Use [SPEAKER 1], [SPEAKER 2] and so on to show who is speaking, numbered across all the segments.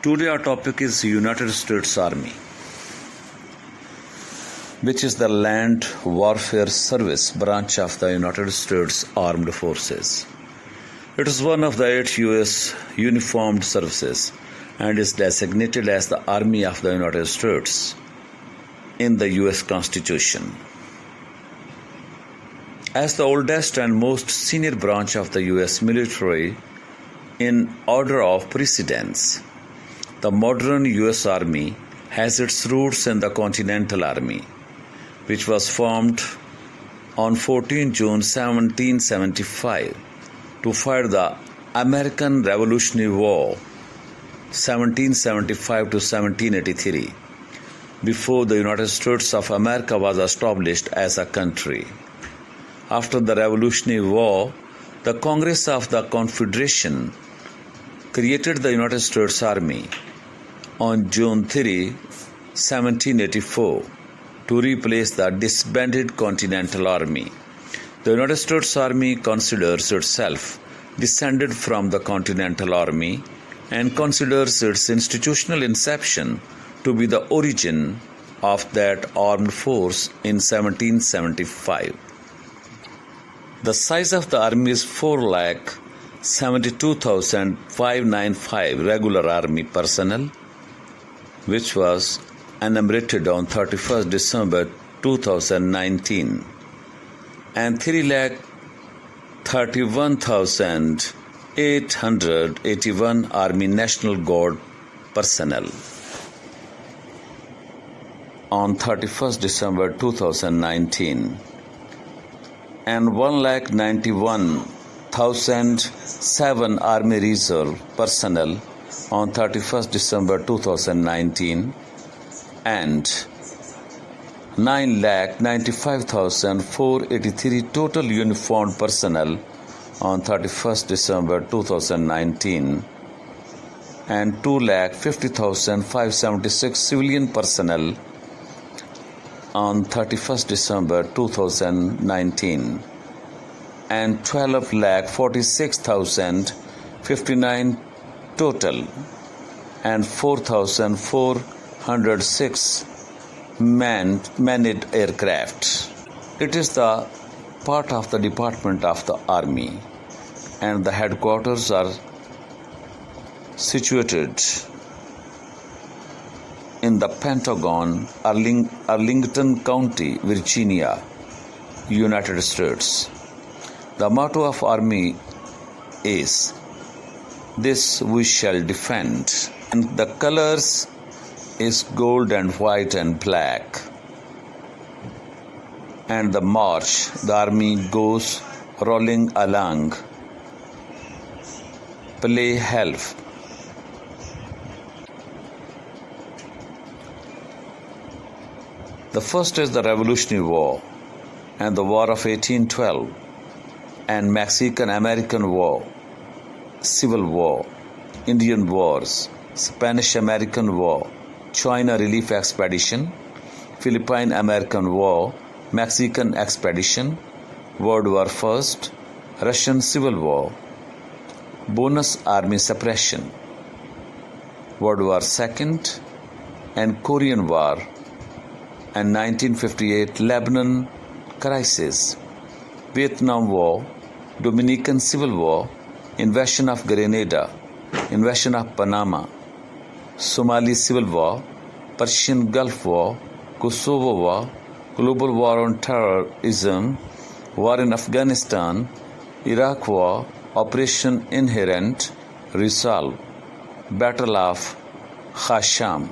[SPEAKER 1] Today our topic is United States Army, which is the Land Warfare Service branch of the United States Armed Forces. It is one of the 8 U.S. uniformed services and is designated as the Army of the United States in the U.S. Constitution. As the oldest and most senior branch of the U.S. military in order of precedence, the modern U.S. Army has its roots in the Continental Army, which was formed on 14 June 1775 to fight the American Revolutionary War 1775 to 1783, before the United States of America was established as a country. After the Revolutionary War, the Congress of the Confederation created the United States Army on June 3, 1784, to replace the disbanded Continental Army. The United States Army considers itself descended from the Continental Army and considers its institutional inception to be the origin of that armed force in 1775. The size of the army is 4,72,595 regular army personnel, which was enumerated on 31st December 2019, and 3,31,881 Army National Guard personnel on 31st December 2019, and 1,91,007 Army Reserve personnel on 31st December 2019, and 9,95,483 total uniformed personnel on 31st December 2019, and 2,50,576 civilian personnel on 31st December 2019, and 12,46,059 total, and 4,406 manned aircraft. It is the part of the Department of the Army, and the headquarters are situated in the Pentagon, Arlington County, Virginia, United States. The motto of Army is, "This we shall defend," and the colors is gold and white and black. And the march, the army goes rolling along, play health. The first is the Revolutionary War and the War of 1812 and Mexican-American War, Civil War, Indian Wars, Spanish-American War, China Relief Expedition, Philippine-American War, Mexican Expedition, World War I, Russian Civil War, Bonus Army Suppression, World War II, and Korean War, and 1958 Lebanon Crisis, Vietnam War, Dominican Civil War, Invasion of Grenada, Invasion of Panama, Somali Civil War, Persian Gulf War, Kosovo War, Global War on Terrorism, War in Afghanistan, Iraq War, Operation Inherent Resolve, Battle of Hasham.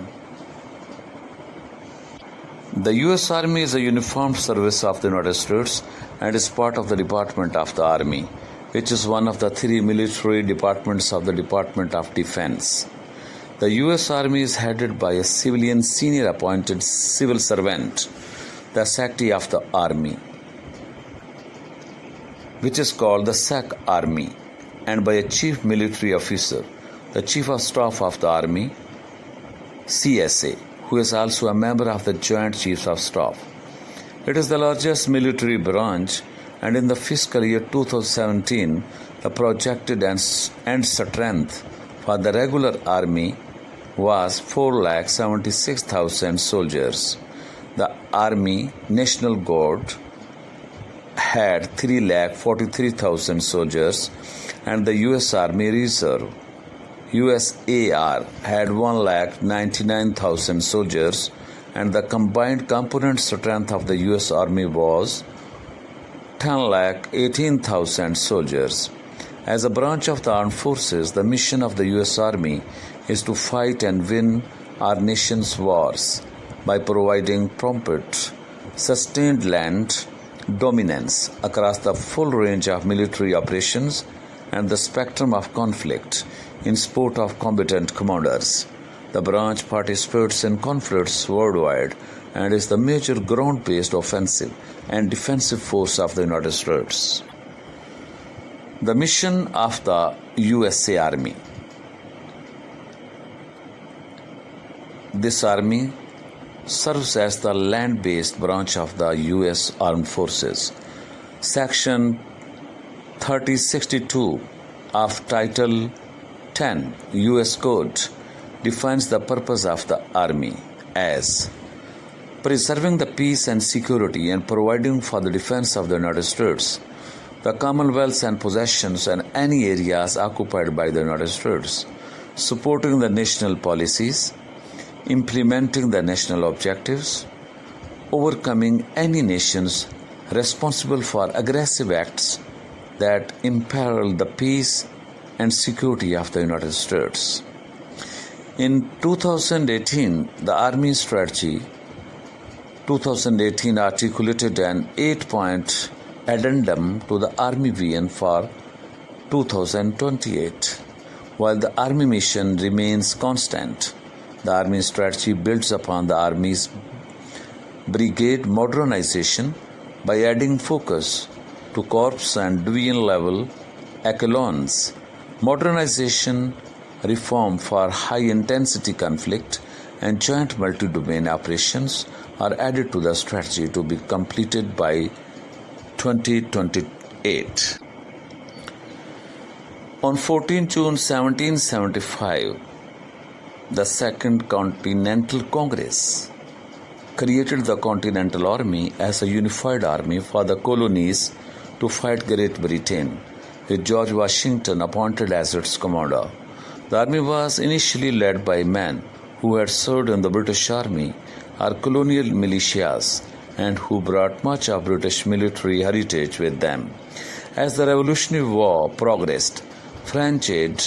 [SPEAKER 1] The U.S. Army is a uniformed service of the United States and is part of the Department of the Army, which is one of the 3 military departments of the Department of Defense. The U.S. Army is headed by a civilian senior appointed civil servant, the Secretary of the Army, which is called the SEC Army, and by a chief military officer, the Chief of Staff of the Army, CSA, who is also a member of the Joint Chiefs of Staff. It is the largest military branch, and in the fiscal year 2017, the projected end strength for the regular army was 4,76,000 soldiers. The Army National Guard had 3,43,000 soldiers, and the U.S. Army Reserve USAR had 1,99,000 soldiers, and the combined component strength of the U.S. Army was 10,18,000 soldiers. As a branch of the armed forces, the mission of the U.S. Army is to fight and win our nation's wars by providing prompt, sustained land dominance across the full range of military operations and the spectrum of conflict in support of combatant commanders. The branch participates in conflicts worldwide and is the major ground-based offensive and defensive force of the United States. The mission of the USA Army. This army serves as the land-based branch of the U.S. Armed Forces. Section 3062 of Title 10 U.S. Code defines the purpose of the Army as preserving the peace and security and providing for the defense of the United States, the Commonwealth and possessions and any areas occupied by the United States, supporting the national policies, implementing the national objectives, overcoming any nations responsible for aggressive acts that imperil the peace and security of the United States. In 2018, the Army Strategy 2018 articulated an 8-point addendum to the Army Vision for 2028. While the Army mission remains constant, the Army strategy builds upon the Army's brigade modernization by adding focus to corps and division level echelons. Modernization, reform for high-intensity conflict, and joint multi-domain operations are added to the strategy to be completed by 2028. On 14 June 1775, the Second Continental Congress created the Continental Army as a unified army for the colonies to fight Great Britain, with George Washington appointed as its commander. The army was initially led by men who had served in the British Army or colonial militias and who brought much of British military heritage with them. As the Revolutionary War progressed, French aid,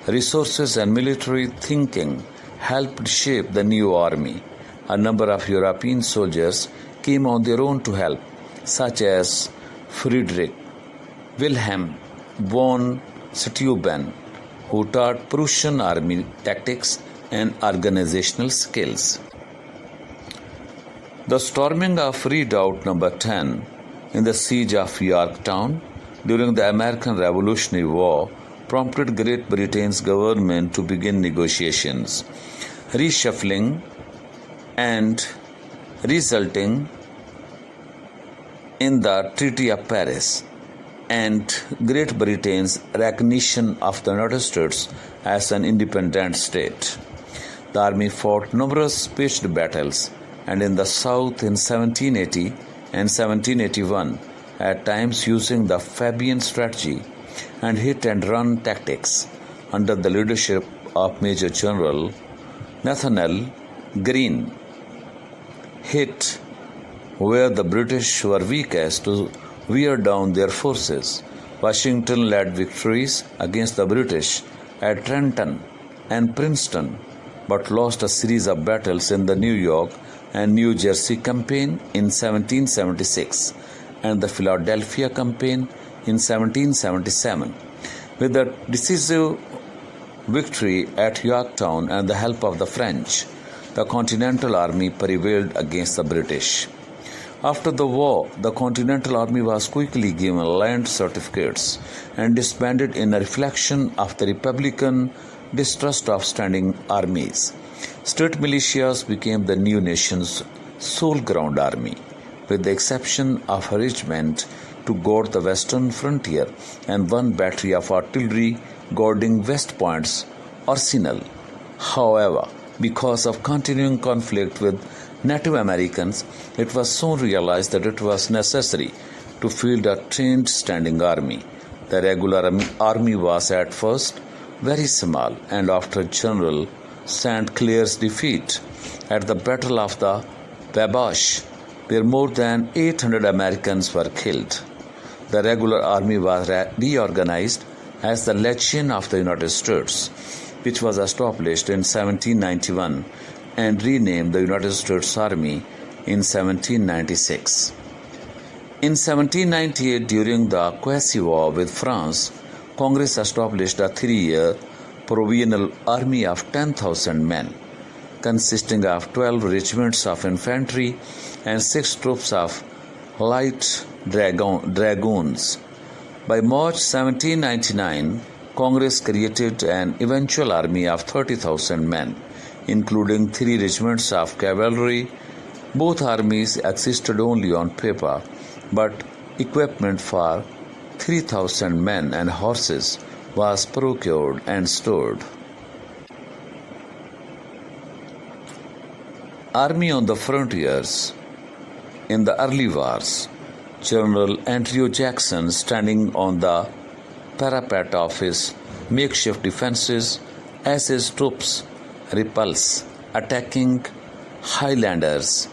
[SPEAKER 1] resources and military thinking helped shape the new army. A number of European soldiers came on their own to help, such as Friedrich Wilhelm von Steuben, who taught Prussian army tactics and organizational skills. The storming of Redoubt No. 10 in the siege of Yorktown during the American Revolutionary War prompted Great Britain's government to begin negotiations, reshuffling and resulting in the Treaty of Paris and Great Britain's recognition of the United States as an independent state. The army fought numerous pitched battles and in the South in 1780 and 1781, at times using the Fabian strategy and hit-and-run tactics under the leadership of Major General Nathanael Greene. Hit where the British were weakest to wear down their forces. Washington led victories against the British at Trenton and Princeton, but lost a series of battles in the New York and New Jersey campaign in 1776 and the Philadelphia campaign in 1777. With the decisive victory at Yorktown and the help of the French, the Continental Army prevailed against the British. After the war, the Continental Army was quickly given land certificates and disbanded in a reflection of the Republican distrust of standing armies. State militias became the new nation's sole ground army, with the exception of a regiment to guard the western frontier and one battery of artillery guarding West Point's arsenal. However, because of continuing conflict with Native Americans, it was soon realized that it was necessary to field a trained standing army. The regular army was at first very small, and after General St. Clair's defeat at the Battle of the Wabash, where more than 800 Americans were killed, the regular army was reorganized as the Legion of the United States, which was established in 1791 and renamed the United States Army in 1796. In 1798, during the Quasi War with France, Congress established a 3-year provisional army of 10,000 men, consisting of 12 regiments of infantry and 6 troops of light dragoons. By March 1799, Congress created an eventual army of 30,000 men, including 3 regiments of cavalry. Both armies existed only on paper, but equipment for 3,000 men and horses was procured and stored. Army on the frontiers. In the early wars, General Andrew Jackson, standing on the parapet of his makeshift defenses as his troops repulse attacking Highlanders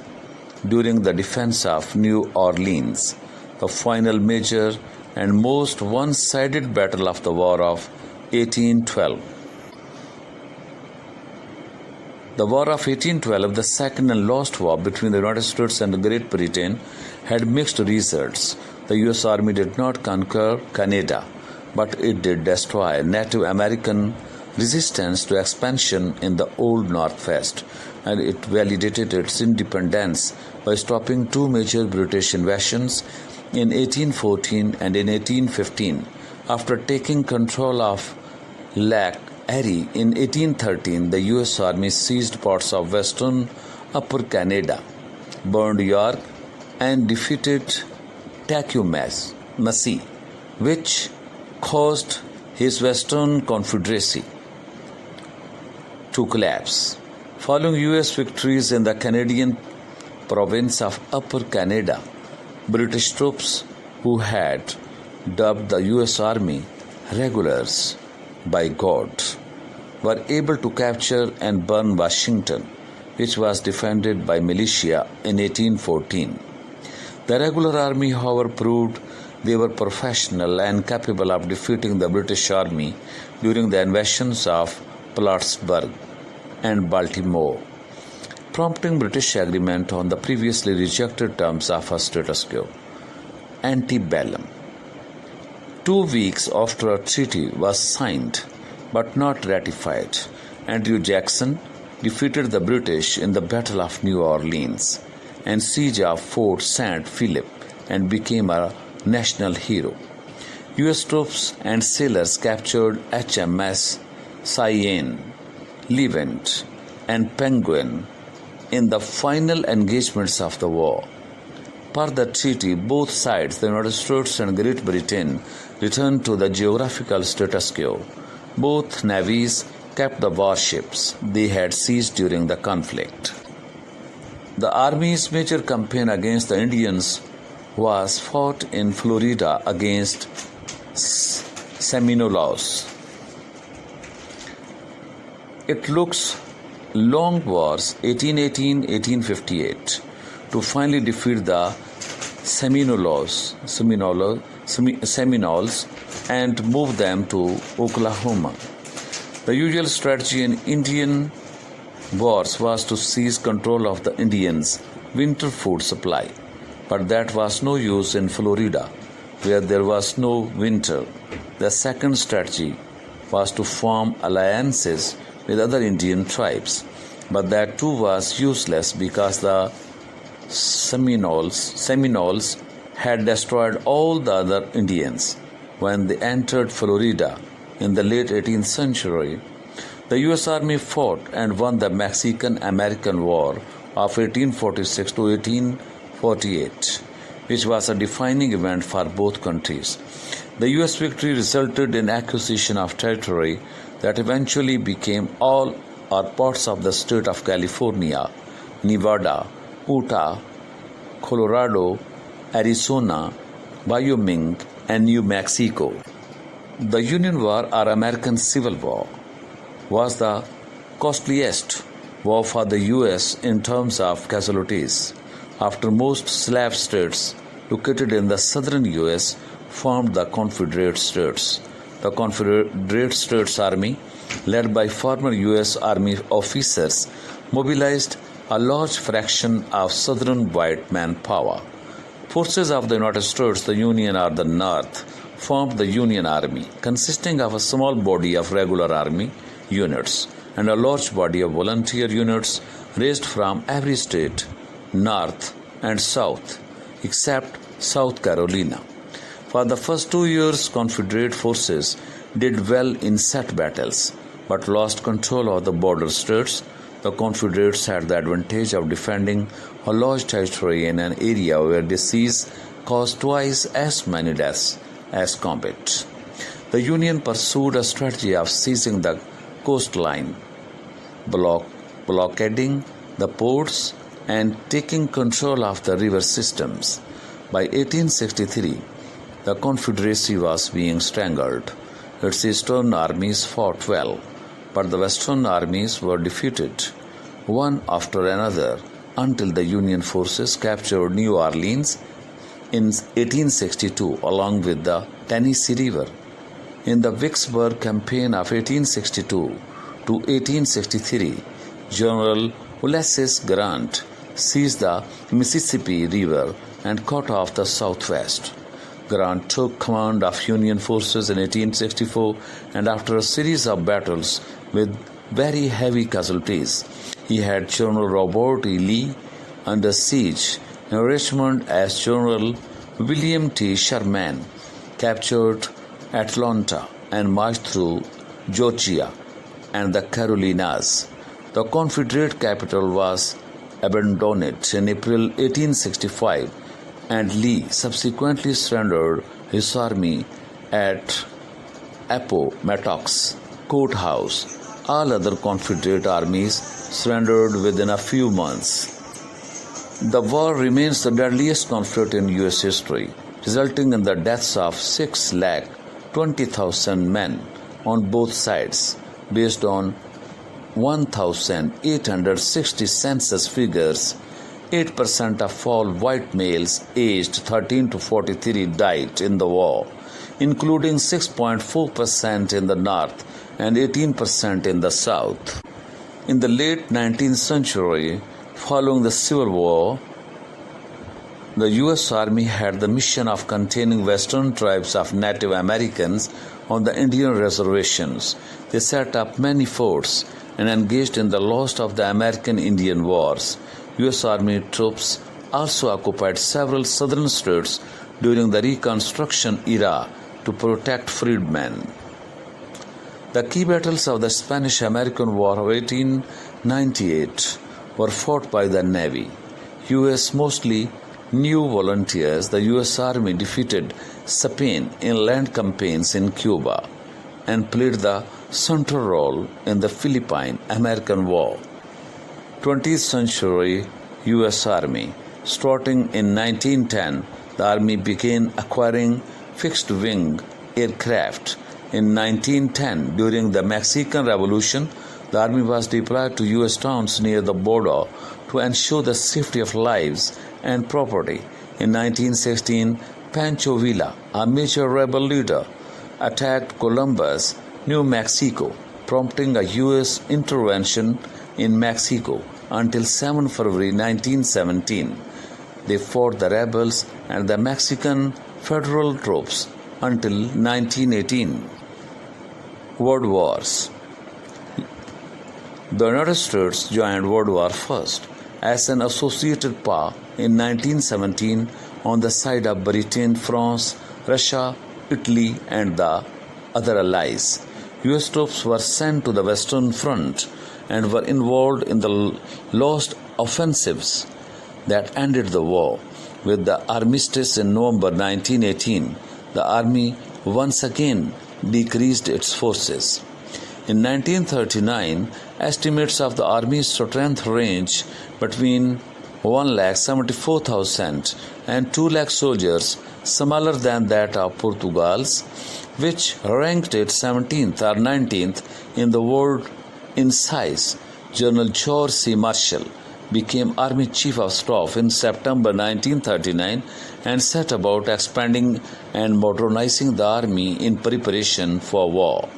[SPEAKER 1] during the defense of New Orleans, the final major and most one-sided battle of the War of 1812. The War of 1812, the second and last war between the United States and Great Britain, had mixed results. The U.S. Army did not conquer Canada, but it did destroy Native American resistance to expansion in the Old Northwest, and it validated its independence by stopping 2 major British invasions in 1814 and in 1815. After taking control of Lake Erie in 1813, the U.S. Army seized parts of western Upper Canada, burned York, and defeated Tecumseh, which caused his Western Confederacy to collapse. Following U.S. victories in the Canadian province of Upper Canada, British troops who had dubbed the U.S. Army Regulars by God were able to capture and burn Washington, which was defended by militia in 1814. The regular army, however, proved they were professional and capable of defeating the British Army during the invasions of Plattsburgh and Baltimore, prompting British agreement on the previously rejected terms of a status quo. Antebellum. 2 weeks after a treaty was signed but not ratified, Andrew Jackson defeated the British in the Battle of New Orleans and siege of Fort St. Philip and became a national hero. U.S. troops and sailors captured HMS Cheyenne, Levant, and Penguin in the final engagements of the war. Per the treaty, both sides, the United States and Great Britain, returned to the geographical status quo. Both navies kept the warships they had seized during the conflict. The Army's major campaign against the Indians was fought in Florida against Seminoles. It looks long wars 1818-1858 to finally defeat the Seminoles and move them to Oklahoma. The usual strategy in Indian wars was to seize control of the Indians' winter food supply, but that was no use in Florida, where there was no winter. The second strategy was to form alliances with other Indian tribes, but that too was useless because the Seminoles had destroyed all the other Indians when they entered Florida in the late 18th century. The U.S. Army fought and won the Mexican-American War of 1846 to 1848, which was a defining event for both countries. The U.S. victory resulted in acquisition of territory that eventually became all or parts of the state of California, Nevada, Utah, Colorado, Arizona, Wyoming, and New Mexico. The Union War or American Civil War was the costliest war for the U.S. in terms of casualties, after most slave states located in the southern U.S. formed the Confederate States. The Confederate States Army, led by former U.S. Army officers, mobilized a large fraction of southern white manpower. Forces of the United States, the Union or the North, formed the Union Army, consisting of a small body of regular army units and a large body of volunteer units raised from every state, North and South, except South Carolina. For the first 2 years, Confederate forces did well in set battles, but lost control of the border states. The Confederates had the advantage of defending a large territory in an area where disease caused twice as many deaths as combat. The Union pursued a strategy of seizing the coastline, blockading the ports, and taking control of the river systems. By 1863, the Confederacy was being strangled. Its eastern armies fought well, but the western armies were defeated, one after another, until the Union forces captured New Orleans in 1862 along with the Tennessee River. In the Vicksburg Campaign of 1862 to 1863, General Ulysses Grant seized the Mississippi River and cut off the Southwest. Grant took command of Union forces in 1864, and after a series of battles with very heavy casualties, he had General Robert E. Lee under siege in Richmond as General William T. Sherman captured Atlanta and marched through Georgia and the Carolinas. The Confederate capital was abandoned in April 1865, and Lee subsequently surrendered his army at Appomattox Courthouse. All other Confederate armies surrendered within a few months. The war remains the deadliest conflict in U.S. history, resulting in the deaths of 620,000 men on both sides, based on 1,860 census figures. 8% of all white males aged 13 to 43 died in the war, including 6.4% in the North and 18% in the South. In the late 19th century, following the Civil War, the U.S. Army had the mission of containing western tribes of Native Americans on the Indian reservations. They set up many forts and engaged in the last of the American Indian Wars. U.S. Army troops also occupied several southern states during the Reconstruction era to protect freedmen. The key battles of the Spanish-American War of 1898 were fought by the Navy. U.S. mostly new volunteers, the U.S. Army defeated Spain in land campaigns in Cuba and played the central role in the Philippine-American War. 20th century U.S. Army. Starting in 1910, the Army began acquiring fixed-wing aircraft. In 1910, during the Mexican Revolution, the Army was deployed to U.S. towns near the border to ensure the safety of lives and property. In 1916, Pancho Villa, a major rebel leader, attacked Columbus, New Mexico, prompting a U.S. intervention in Mexico. Until 7 February 1917, they fought the rebels and the Mexican federal troops until 1918. World Wars. The United States joined World War I as an associated power in 1917 on the side of Britain, France, Russia, Italy, and the other allies. U.S. troops were sent to the Western Front and were involved in the last offensives that ended the war. With the armistice in November 1918, the Army once again decreased its forces. In 1939, estimates of the army's strength range between 1,74,000 and 2 lakh soldiers, smaller than that of Portugal's, which ranked it 17th or 19th in the world in size. General George C. Marshall became Army Chief of Staff in September 1939 and set about expanding and modernizing the Army in preparation for war.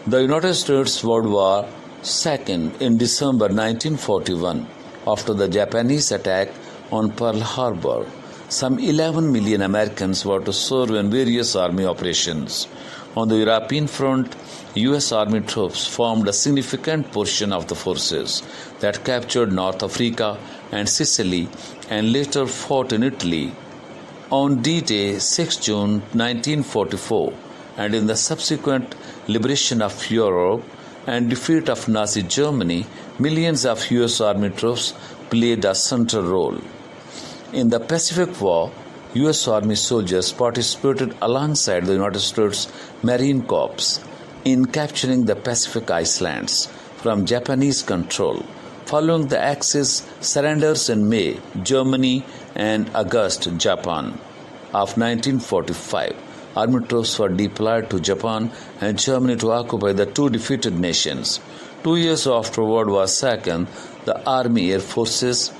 [SPEAKER 1] The United States World War II in December 1941, after the Japanese attack on Pearl Harbor. Some 11 million Americans were to serve in various army operations. On the European front, U.S. Army troops formed a significant portion of the forces that captured North Africa and Sicily and later fought in Italy. On D-Day 6 June 1944 and in the subsequent liberation of Europe and defeat of Nazi Germany, millions of U.S. Army troops played a central role. In the Pacific War, U.S. Army soldiers participated alongside the United States Marine Corps in capturing the Pacific Islands from Japanese control. Following the Axis surrenders in May, Germany and August, Japan of 1945, Army troops were deployed to Japan and Germany to occupy the two defeated nations. 2 years after World War II, the Army Air Forces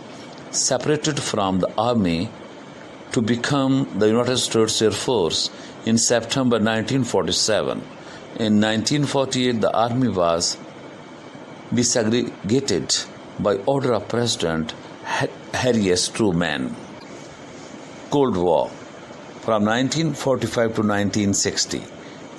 [SPEAKER 1] separated from the Army to become the United States Air Force in September 1947. In 1948, the Army was desegregated by order of President Harry S. Truman. Cold War from 1945 to 1960.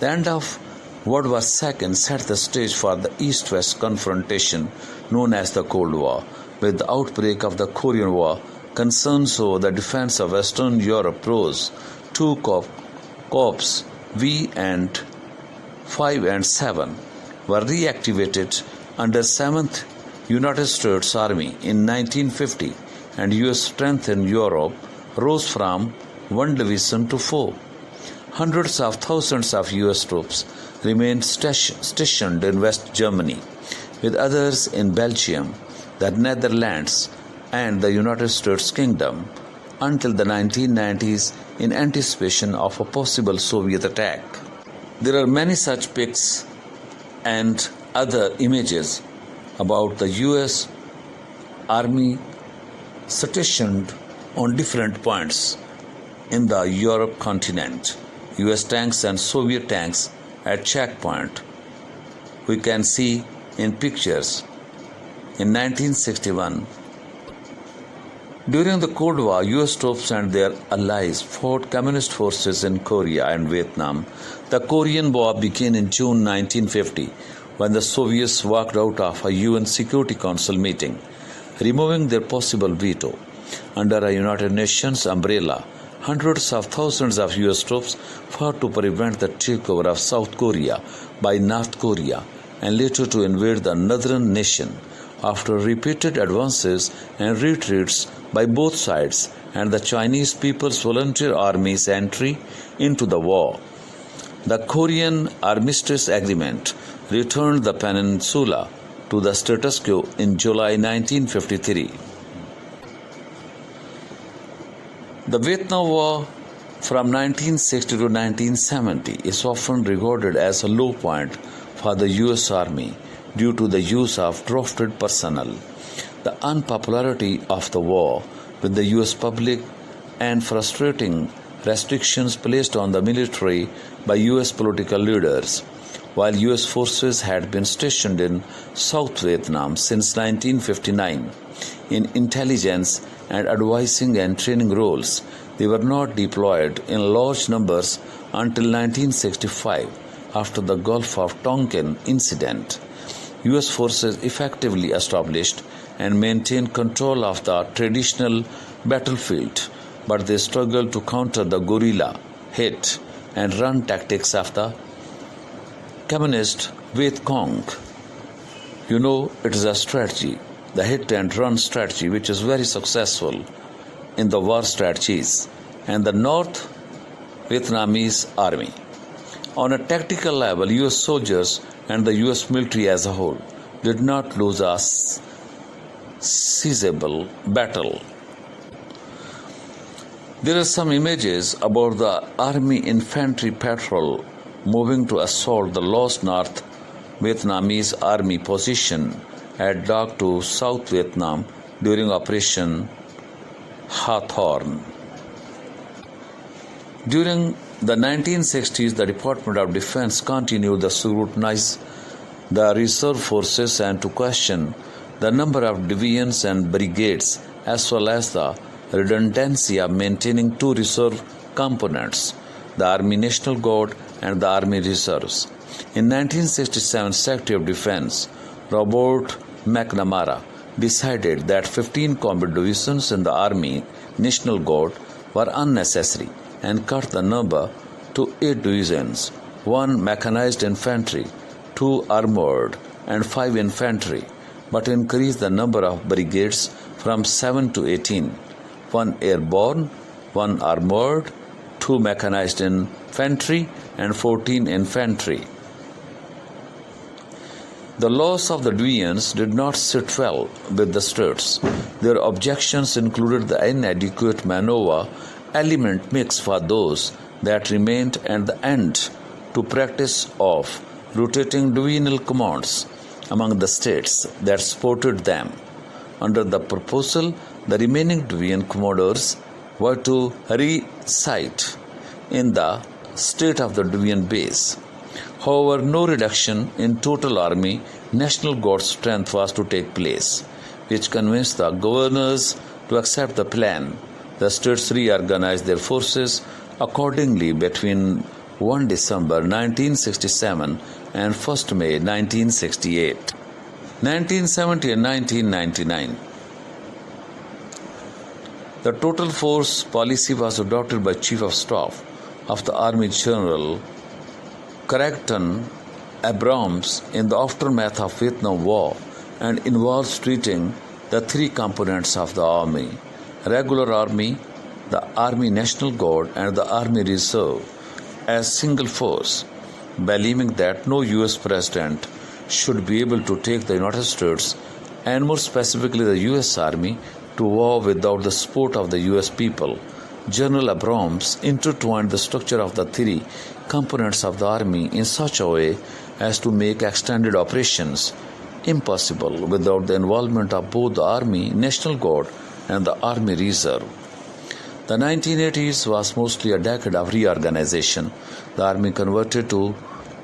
[SPEAKER 1] The end of World War II set the stage for the East-West confrontation known as the Cold War. With the outbreak of the Korean War, concerns over the defense of Western Europe rose. Two Corps V and 5 and 7 were reactivated under 7th United States Army in 1950, and U.S. strength in Europe rose from 1 division to 4. Hundreds of thousands of U.S. troops remained stationed in West Germany, with others in Belgium, the Netherlands, and the United States Kingdom until the 1990s in anticipation of a possible Soviet attack. There are many such pics and other images about the U.S. Army stationed on different points in the Europe continent. U.S. tanks and Soviet tanks at checkpoint. We can see in pictures. In 1961, during the Cold War, U.S. troops and their allies fought communist forces in Korea and Vietnam. The Korean War began in June 1950 when the Soviets walked out of a UN Security Council meeting, removing their possible veto. Under a United Nations umbrella, hundreds of thousands of U.S. troops fought to prevent the takeover of South Korea by North Korea and later to invade the northern nation. After repeated advances and retreats by both sides and the Chinese People's Volunteer Army's entry into the war, the Korean Armistice Agreement returned the peninsula to the status quo in July 1953. The Vietnam War from 1960 to 1970 is often regarded as a low point for the U.S. Army due to the use of drafted personnel, the unpopularity of the war with the U.S. public, and frustrating restrictions placed on the military by U.S. political leaders. While U.S. forces had been stationed in South Vietnam since 1959 in intelligence and advising and training roles, they were not deployed in large numbers until 1965 after the Gulf of Tonkin incident. U.S. forces effectively established and maintained control of the traditional battlefield, but they struggled to counter the guerrilla, hit, and run tactics of the communist Viet Cong. You know, it is a strategy, the hit and run strategy, which is very successful in the war strategies, and the North Vietnamese army. On a tactical level, US soldiers and the US military as a whole did not lose a sizable battle. There are some images about the Army infantry patrol moving to assault the lost North Vietnamese Army position at Doc to South Vietnam during Operation Hawthorne. During the 1960s, the Department of Defense continued to scrutinize the reserve forces and to question the number of divisions and brigades as well as the redundancy of maintaining two reserve components, the Army National Guard and the Army Reserves. In 1967, Secretary of Defense Robert McNamara decided that 15 combat divisions in the Army National Guard were unnecessary and cut the number to 8 divisions, 1 mechanized infantry, 2 armored, and 5 infantry, but increased the number of brigades from 7 to 18, 1 airborne, 1 armored, 2 mechanized infantry, and 14 infantry. The loss of the divisions did not sit well with the states. Their objections included the inadequate maneuver element mix for those that remained and the end to practice of rotating divisional commands among the states that supported them. Under the proposal, the remaining division commanders were to reside in the state of the division base. However, no reduction in total Army National Guard strength was to take place, which convinced the governors to accept the plan. The states reorganized their forces accordingly between 1 December 1967 and 1 May 1968. 1970 and 1999. The total force policy was adopted by Chief of Staff of the Army General Carrington Abrams in the aftermath of Vietnam War and involves treating the three components of the Army: regular Army, the Army National Guard, and the Army Reserve as single force, believing that no U.S. president should be able to take the United States, and more specifically the U.S. Army, to war without the support of the U.S. people. General Abrams intertwined the structure of the three components of the Army in such a way as to make extended operations impossible without the involvement of both the Army National Guard and the Army Reserve. The 1980s was mostly a decade of reorganization. The Army converted to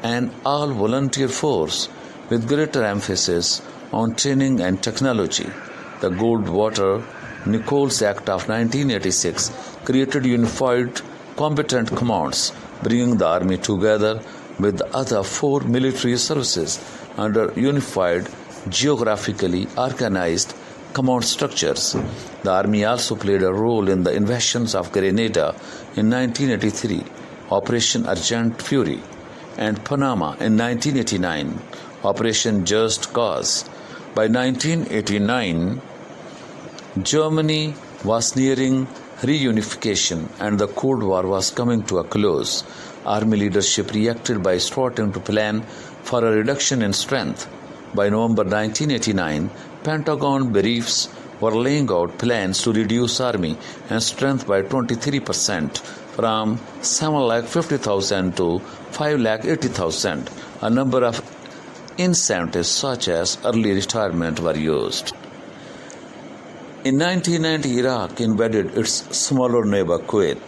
[SPEAKER 1] an all-volunteer force with greater emphasis on training and technology. The Goldwater-Nichols Act of 1986 created unified combatant commands, bringing the Army together with the other four military services under unified, geographically organized command structures. The Army also played a role in the invasions of Grenada in 1983, Operation Urgent Fury, and Panama in 1989, Operation Just Cause. By 1989, Germany was nearing reunification and the Cold War was coming to a close. Army leadership reacted by starting to plan for a reduction in strength. By November 1989, Pentagon briefs were laying out plans to reduce Army and strength by 23% from 750,000 to 580,000. A number of incentives such as early retirement were used. In 1990, Iraq invaded its smaller neighbor Kuwait,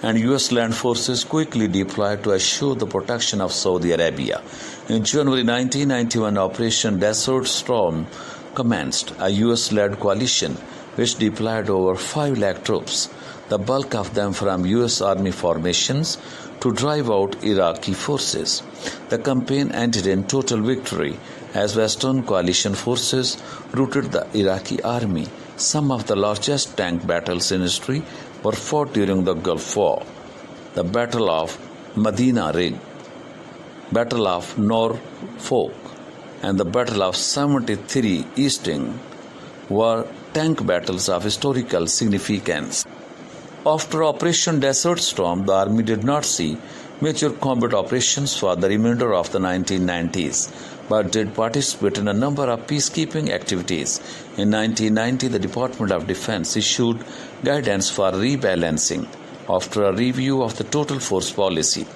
[SPEAKER 1] and U.S. land forces quickly deployed to assure the protection of Saudi Arabia. In January 1991, Operation Desert Storm commenced, a U.S.-led coalition which deployed over 5 lakh troops, the bulk of them from U.S. Army formations, to drive out Iraqi forces. The campaign ended in total victory as Western coalition forces routed the Iraqi army. Some of the largest tank battles in history were fought during the Gulf War. The Battle of Medina Rig, Battle of Norfolk, and the Battle of 73 Easting were tank battles of historical significance. After Operation Desert Storm, the Army did not see major combat operations for the remainder of the 1990s, but did participate in a number of peacekeeping activities. In 1990, the Department of Defense issued guidance for rebalancing after a review of the total force policy.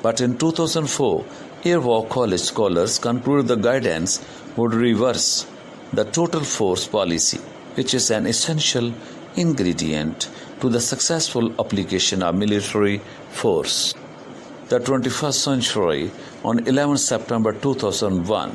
[SPEAKER 1] But in 2004, Air War College scholars concluded the guidance would reverse the total force policy, which is an essential ingredient to the successful application of military force. The 21st century, on 11 September 2001,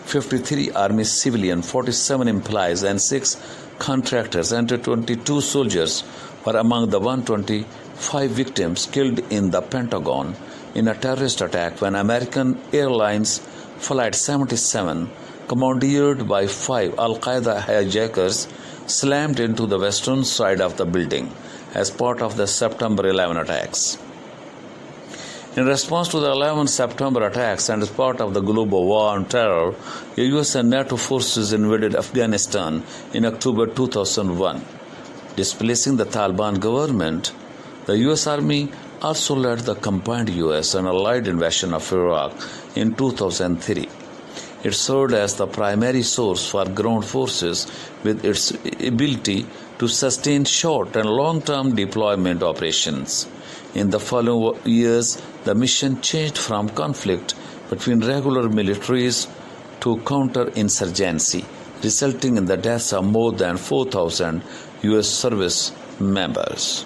[SPEAKER 1] 53 Army civilian, 47 employees and 6 contractors and 22 soldiers were among the 125 victims killed in the Pentagon in a terrorist attack when American Airlines Flight 77, commandeered by 5 Al-Qaeda hijackers, slammed into the western side of the building as part of the September 11 attacks. In response to the 11 September attacks and as part of the global war on terror, the US and NATO forces invaded Afghanistan in October 2001. Displacing the Taliban government, the US Army also led the combined US and Allied invasion of Iraq in 2003. It served as the primary source for ground forces with its ability to sustain short and long-term deployment operations. In the following years, the mission changed from conflict between regular militaries to counterinsurgency, resulting in the deaths of more than 4,000 US service members.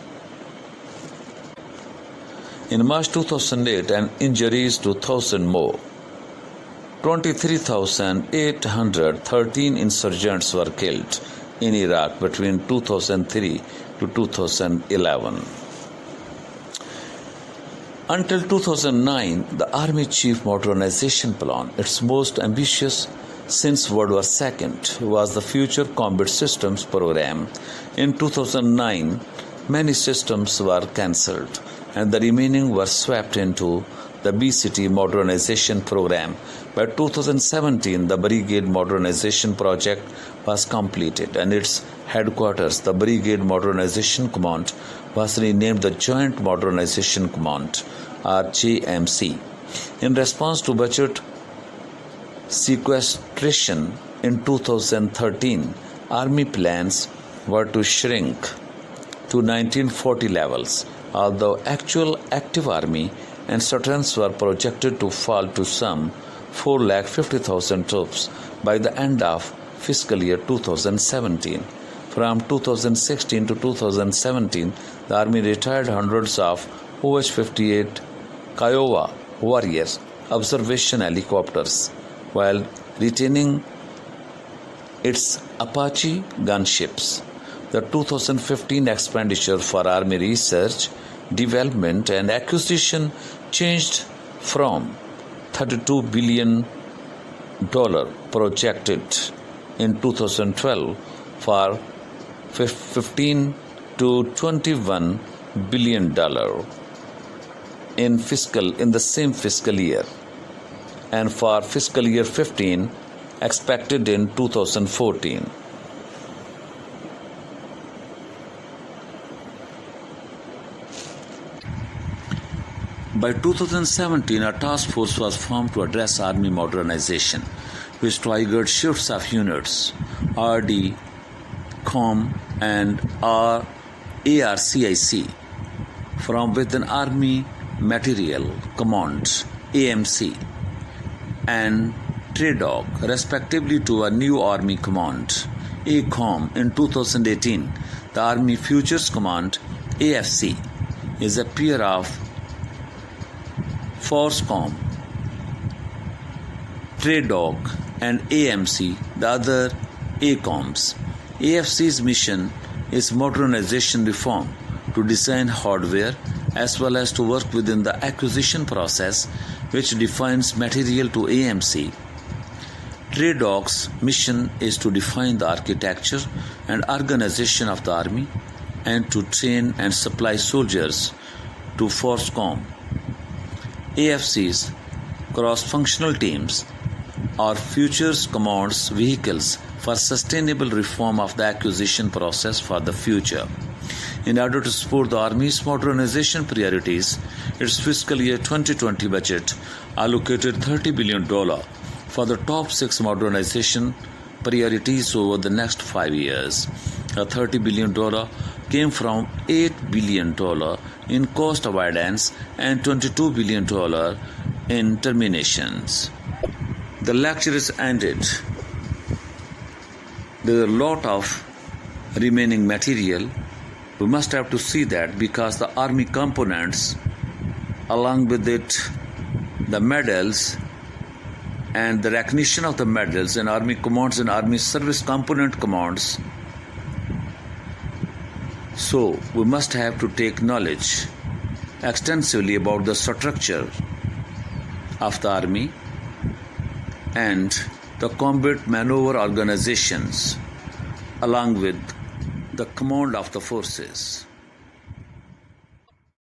[SPEAKER 1] In March 2008, and injuries to 1,000 more. 23,813 insurgents were killed in Iraq between 2003 to 2011. Until 2009, the Army Chief Modernization Plan, its most ambitious since World War II, was the Future Combat Systems Program. In 2009, many systems were cancelled and the remaining were swept into the BCT Modernization Program. By 2017, the Brigade Modernization Project was completed and its headquarters, the Brigade Modernization Command, was renamed the Joint Modernization Command, or JMC. In response to budget sequestration in 2013, Army plans were to shrink to 1940 levels, although actual active Army and veterans were projected to fall to some 450,000 troops by the end of fiscal year 2017. From 2016 to 2017, the Army retired hundreds of OH-58 Kiowa Warriors observation helicopters while retaining its Apache gunships. The 2015 expenditure for Army research, development and acquisition changed from $32 billion projected in 2012 for $15 to $21 billion in the same fiscal year, and for fiscal year 15 expected in 2014. By 2017, a task force was formed to address Army modernization, which triggered shifts of units, RD, COM, and ARCIC from within Army Material Command, AMC, and TRADOC, respectively, to a new Army Command, ACOM. In 2018, the Army Futures Command, AFC, is a peer of FORSCOM, TRADOC, and AMC, the other ACOMs. AFC's mission is modernization reform to design hardware as well as to work within the acquisition process which defines material to AMC. TRADOC's mission is to define the architecture and organization of the Army and to train and supply soldiers to FORSCOM. AFC's cross-functional teams are Futures Command's vehicles for sustainable reform of the acquisition process for the future. In order to support the Army's modernization priorities, its fiscal year 2020 budget allocated $30 billion for the top 6 modernization priorities over the next 5 years. A $30 billion came from $8 billion in cost avoidance and $22 billion in terminations. The lecture is ended. There is a lot of remaining material. We must have to see that, because the Army components, along with it the medals and the recognition of the medals in Army commands and Army service component commands, so we must have to take knowledge extensively about the structure of the Army and the combat maneuver organizations along with the command of the forces.